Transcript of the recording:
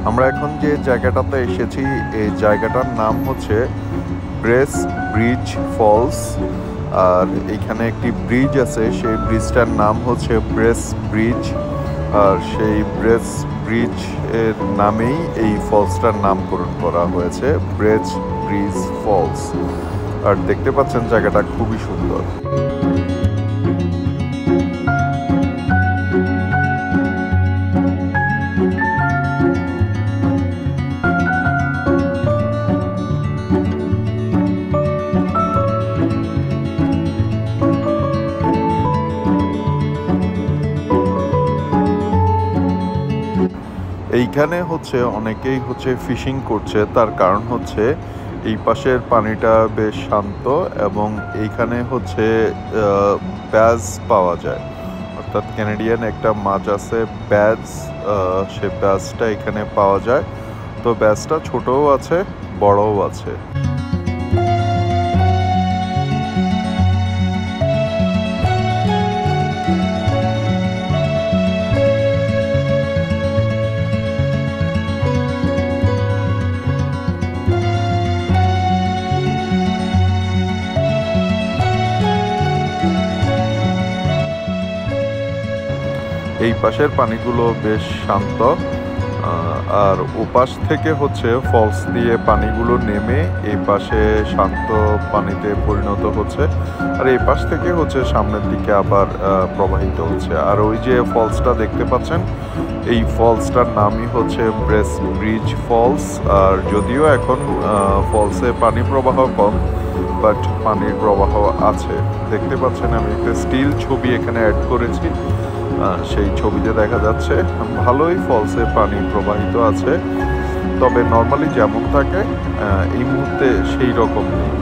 আমরা এখন যে জায়গাটাতে এসেছি এই জায়গাটার নাম হচ্ছে ব্রেস ব্রিজ ফলস। আর এইখানে একটি ব্রিজ আছে, সেই ব্রিজটার নাম হচ্ছে ব্রেস ব্রিজ। আর সেই ব্রেস ব্রিজ এর নামেই এই ফলসটার নামকরণ করা হয়েছে ব্রেস ব্রিজ ফলস। আর দেখতে পাচ্ছেন জায়গাটা খুবই সুন্দর। এইখানে হচ্ছে অনেকেই ফিশিং করছে, তার কারণ হচ্ছে এই পাশের পানিটা বেশ শান্ত এবং এইখানে ব্যাজ পাওয়া যায়, অর্থাৎ ক্যানাডিয়ান একটা মাছ আছে ব্যাজ। সে ব্যাজটা এখানে পাওয়া যায়। তো ব্যাজটা ছোটও আছে, বড়ও আছে। এই পাশের পানিগুলো বেশ শান্ত, আর ওপাশ থেকে ফলস দিয়ে পানিগুলো নেমে এই পাশে শান্ত পানিতে পরিণত হচ্ছে। আর এই পাশ থেকে সামনের দিকে আবার প্রবাহিত হচ্ছে। আর ওই যে ফলসটা দেখতে পাচ্ছেন, এই ফলসটার নামই হচ্ছে ব্রেস ব্রিজ ফলস। আর যদিও এখন ফলসে পানি প্রবাহ কম, বাট পানির প্রবাহ আছে। দেখতে পাচ্ছেন আমি একটা স্টিল ছবি এখানে অ্যাড করেছি, সেই ছবিতে দেখা যাচ্ছে ভালোই ফলসে পানি প্রবাহিত আছে। তবে নর্মালি যেমন থাকে এই মুহূর্তে সেই রকম নেই।